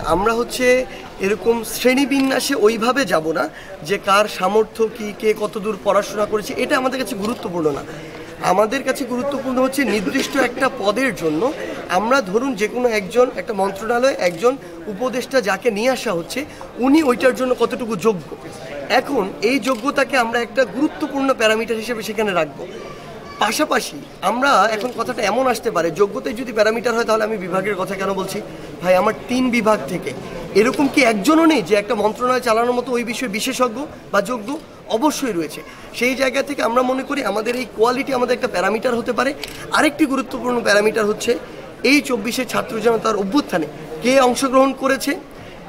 আমরা হচ্ছে এরকম শ্রেণীবিন্যাসে ওইভাবে যাব না যে কার সামর্থ্য কি, কে কতদূর পড়াশোনা করেছে, এটা আমাদের কাছে গুরুত্বপূর্ণ না। আমাদের কাছে গুরুত্বপূর্ণ হচ্ছে নির্দিষ্ট একটা পদের জন্য আমরা ধরুন যে কোনো একজন একটা মন্ত্রণালয়ে একজন উপদেষ্টা যাকে নিয়ে আসা হচ্ছে উনি ওইটার জন্য কতটুকু যোগ্য। এখন এই যোগ্যতাকে আমরা একটা গুরুত্বপূর্ণ প্যারামিটার হিসেবে সেখানে রাখবো। পাশাপাশি আমরা এখন কথাটা এমন আসতে পারে, যোগ্যতায় যদি প্যারামিটার হয় তাহলে আমি বিভাগের কথা কেন বলছি? ভাই, আমার 3 বিভাগ থেকে এরকম কি একজনও নেই যে একটা মন্ত্রণালয় চালানোর মতো ওই বিষয়ে বিশেষজ্ঞ বা যোগ্য? অবশ্যই রয়েছে। সেই জায়গা থেকে আমরা মনে করি আমাদের এই কোয়ালিটি আমাদের একটা প্যারামিটার হতে পারে। আরেকটি গুরুত্বপূর্ণ প্যারামিটার হচ্ছে এই 24-এর ছাত্র জনতার অভ্যুত্থানে কে অংশগ্রহণ করেছে,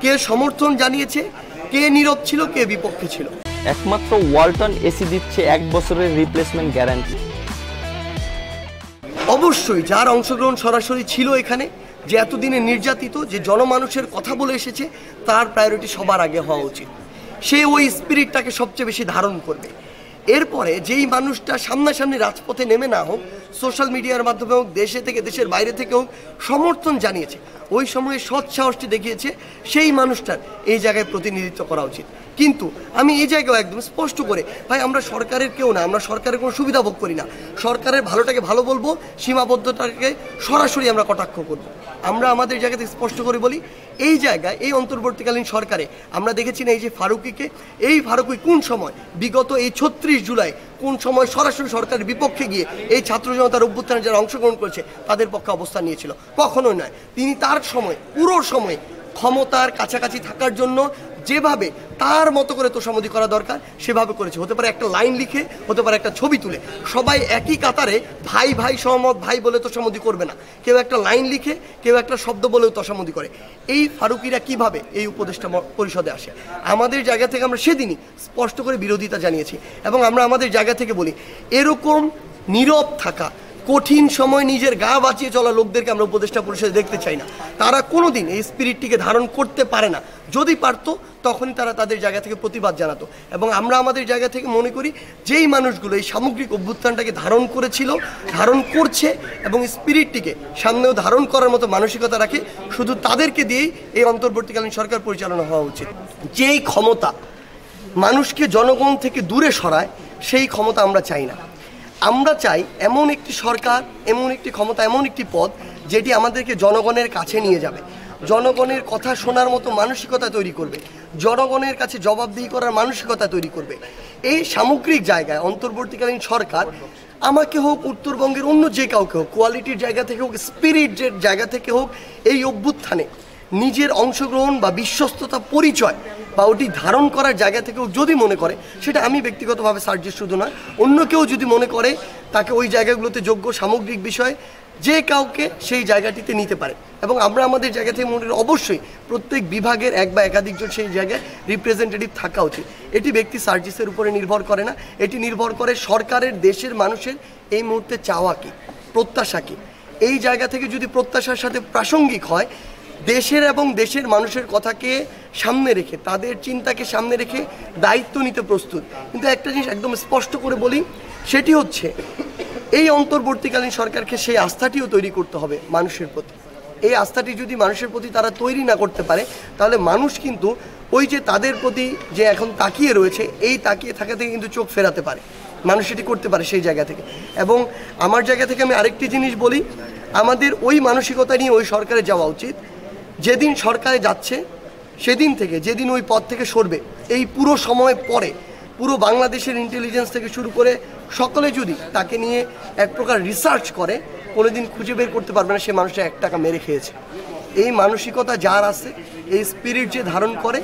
কে সমর্থন জানিয়েছে, কে নীরব ছিল, কে বিপক্ষে ছিল। একমাত্র ওয়ালটন এসি দিচ্ছে 1 বছরের রিপ্লেসমেন্ট গ্যারান্টি। অবশ্যই যার অংশগ্রহণ সরাসরি ছিল এখানে, যে এতদিনে নির্যাতিত, যে জনমানুষের কথা বলে এসেছে, তার প্রায়োরিটি সবার আগে হওয়া উচিত। সে ওই স্পিরিটটাকে সবচেয়ে বেশি ধারণ করবে। এরপরে যেই মানুষটা সামনাসামনি রাজপথে নেমে না হোক, সোশ্যাল মিডিয়ার মাধ্যমে হোক, দেশে থেকে দেশের বাইরে থেকে হোক, সমর্থন জানিয়েছে, ওই সময়ে সৎ সাহসটি দেখিয়েছে, সেই মানুষটার এই জায়গায় প্রতিনিধিত্ব করা উচিত। কিন্তু আমি এই জায়গায় একদম স্পষ্ট করে, ভাই, আমরা সরকারের কেউ না, আমরা সরকারের কোনো সুবিধা ভোগ করি না। সরকারের ভালোটাকে ভালো বলবো, সীমাবদ্ধতাকে সরাসরি আমরা কটাক্ষ করব। আমরা আমাদের জায়গাতে স্পষ্ট করে বলি, এই জায়গায় এই অন্তর্বর্তীকালীন সরকারে আমরা দেখেছি না এই যে ফারুকিকে, এই ফারুকি কোন সময় বিগত এই 36 জুলাই কোন সময় সরাসরি সরকারের বিপক্ষে গিয়ে এই ছাত্র জনতার অভ্যুত্থানে যারা অংশগ্রহণ করেছে তাদের পক্ষে অবস্থান নিয়েছিল? কখনোই নয়। তিনি তার সময়, পুরো সময় ক্ষমতার কাছাকাছি থাকার জন্য যেভাবে তার মতো করে তোষামোদি করা দরকার সেভাবে করেছে। হতে পারে একটা লাইন লিখে, হতে পারে একটা ছবি তুলে, সবাই একই কাতারে ভাই ভাই সহমত ভাই বলে তোষামোদি করবে না। কেউ একটা লাইন লিখে, কেউ একটা শব্দ বলেও তোষামোদি করে। এই ফারুকিরা কিভাবে এই উপদেষ্টা পরিষদে আসে? আমাদের জায়গা থেকে আমরা সেদিনই স্পষ্ট করে বিরোধিতা জানিয়েছি এবং আমরা আমাদের জায়গা থেকে বলি, এরকম নীরব থাকা, কঠিন সময় নিজের গা বাঁচিয়ে চলা লোকদেরকে আমরা উপদেষ্টা পরিষদে দেখতে চাই না। তারা কোনোদিন এই স্পিরিটটিকে ধারণ করতে পারে না। যদি পারতো তখনই তারা তাদের জায়গা থেকে প্রতিবাদ জানাতো। এবং আমরা আমাদের জায়গা থেকে মনে করি যেই মানুষগুলো এই সামগ্রিক অভ্যুত্থানটাকে ধারণ করেছিল, ধারণ করছে এবং স্পিরিটটিকে সামনেও ধারণ করার মতো মানসিকতা রাখে, শুধু তাদেরকে দিয়েই এই অন্তর্বর্তীকালীন সরকার পরিচালনা হওয়া উচিত। যেই ক্ষমতা মানুষকে জনগণ থেকে দূরে সরায়, সেই ক্ষমতা আমরা চাই না। আমরা চাই এমন একটি সরকার, এমন একটি ক্ষমতা, এমন একটি পদ যেটি আমাদেরকে জনগণের কাছে নিয়ে যাবে, জনগণের কথা শোনার মতো মানসিকতা তৈরি করবে, জনগণের কাছে জবাবদিহি করার মানসিকতা তৈরি করবে। এই সামগ্রিক জায়গায় অন্তর্বর্তীকালীন সরকার আমাকে হোক, উত্তরবঙ্গের অন্য যে কাউকে হোক, কোয়ালিটির জায়গা থেকে হোক, স্পিরিটের জায়গা থেকে হোক, এই অভ্যুত্থানে নিজের অংশগ্রহণ বা বিশ্বস্ততা পরিচয় বা ওটি ধারণ করার জায়গা থেকেও যদি মনে করে, সেটা আমি ব্যক্তিগতভাবে সার্জিস শুধু নয়, অন্য কেউ যদি মনে করে তাকে ওই জায়গাগুলোতে যোগ্য, সামগ্রিক বিষয়ে যে কাউকে সেই জায়গাটিতে নিতে পারে। এবং আমরা আমাদের জায়গা থেকে মনে করি অবশ্যই প্রত্যেক বিভাগের এক বা একাধিকজন সেই জায়গায় রিপ্রেজেন্টেটিভ থাকা উচিত। এটি ব্যক্তি সার্জিসের উপরে নির্ভর করে না, এটি নির্ভর করে সরকারের, দেশের মানুষের এই মুহূর্তে চাওয়া কি, প্রত্যাশা কি। এই জায়গা থেকে যদি প্রত্যাশার সাথে প্রাসঙ্গিক হয়, দেশের এবং দেশের মানুষের কথাকে সামনে রেখে, তাদের চিন্তাকে সামনে রেখে দায়িত্ব নিতে প্রস্তুত। কিন্তু একটা জিনিস একদম স্পষ্ট করে বলি, সেটি হচ্ছে এই অন্তর্বর্তীকালীন সরকারকে সেই আস্থাটিও তৈরি করতে হবে মানুষের প্রতি। এই আস্থাটি যদি মানুষের প্রতি তারা তৈরি না করতে পারে, তাহলে মানুষ কিন্তু ওই যে তাদের প্রতি যে এখন তাকিয়ে রয়েছে, এই তাকিয়ে থাকা থেকে কিন্তু চোখ ফেরাতে পারে। মানুষ সেটি করতে পারে সেই জায়গা থেকে। এবং আমার জায়গা থেকে আমি আরেকটি জিনিস বলি, আমাদের ওই মানসিকতা নিয়ে ওই সরকারে যাওয়া উচিত। যেদিন সরকারে যাচ্ছে সেদিন থেকে, যেদিন ওই পদ থেকে সরবে, এই পুরো সময় পরে পুরো বাংলাদেশের ইন্টেলিজেন্স থেকে শুরু করে সকলে যদি তাকে নিয়ে এক প্রকার রিসার্চ করে, কোনোদিন খুঁজে বের করতে পারবে না সে মানুষটা 1 টাকা মেরে খেয়েছে। এই মানসিকতা যার আছে, এই স্পিরিট যে ধারণ করে,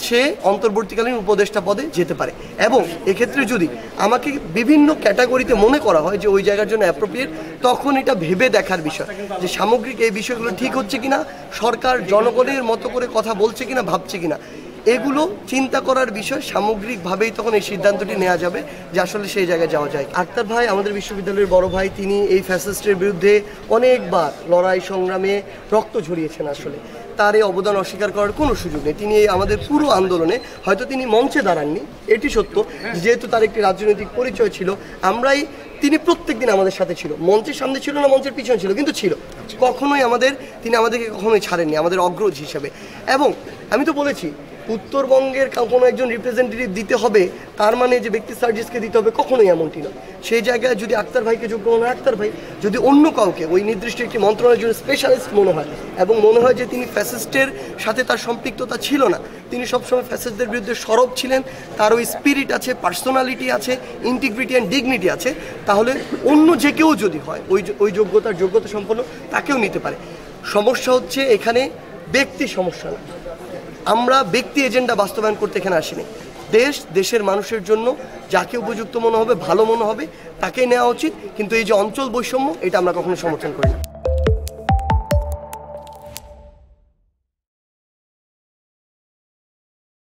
সে অন্তর্বর্তীকালীন উপদেষ্টা পদে যেতে পারে। এবং এক্ষেত্রে যদি আমাকে বিভিন্ন ক্যাটাগরিতে মনে করা হয় যে ওই জায়গার জন্য অ্যাপ্রোপ্রিয়েট, তখন এটা ভেবে দেখার বিষয় যে সামগ্রিক এই বিষয়গুলো ঠিক হচ্ছে কিনা, সরকার জনগণের মতো করে কথা বলছে কিনা, ভাবছে কিনা, এগুলো চিন্তা করার বিষয়। সামগ্রিকভাবেই তখন এই সিদ্ধান্তটি নেওয়া যাবে যে আসলে সেই জায়গায় যাওয়া যায়। আক্তার ভাই আমাদের বিশ্ববিদ্যালয়ের বড় ভাই, তিনি এই ফ্যাসিস্টের বিরুদ্ধে অনেকবার লড়াই সংগ্রামে রক্ত ঝরিয়েছেন। আসলে তার এই অবদান অস্বীকার করার কোনো সুযোগ নেই। তিনি আমাদের পুরো আন্দোলনে, হয়তো তিনি মঞ্চে দাঁড়াননি, এটি সত্য, যেহেতু তার একটি রাজনৈতিক পরিচয় ছিল, তিনি প্রত্যেক দিন আমাদের সাথে ছিল। মঞ্চের সামনে ছিল না, মঞ্চের পিছনে ছিল, কিন্তু ছিল। কখনোই তিনি আমাদেরকে কখনোই ছাড়েননি আমাদের অগ্রজ হিসেবে। এবং আমি তো বলেছি উত্তরবঙ্গের কোনো একজন রিপ্রেজেন্টেটিভ দিতে হবে তার মানে যে ব্যক্তি সার্জিসকে দিতে হবে, কখনোই এমনটি নয়। সেই জায়গায় যদি আক্তার ভাইকে যোগ্য মনে হয় আক্তার ভাই, যদি অন্য কাউকে ওই নির্দিষ্ট একটি মন্ত্রণালয়ের জন্য স্পেশালিস্ট মনে হয় এবং মনে হয় যে তিনি ফ্যাসিস্টের সাথে তার সম্পৃক্ততা ছিল না, তিনি সবসময় ফ্যাসিস্টদের বিরুদ্ধে সরব ছিলেন, তার ওই স্পিরিট আছে, পার্সোনালিটি আছে, ইন্টিগ্রিটি অ্যান্ড ডিগনিটি আছে, তাহলে অন্য যে কেউ যদি হয় ওই যোগ্যতা সম্পন্ন তাকেও নিতে পারে। সমস্যা হচ্ছে এখানে ব্যক্তি সমস্যা না, আমরা ব্যক্তি এজেন্ডা বাস্তবায়ন করতে এখানে আসিনি। দেশের মানুষের জন্য যাকে উপযুক্ত মনে হবে, ভালো মনে হবে তাকেই নেওয়া উচিত, কিন্তু এই যে অঞ্চল বৈষম্য এটা আমরা কখনো সমর্থন করি না।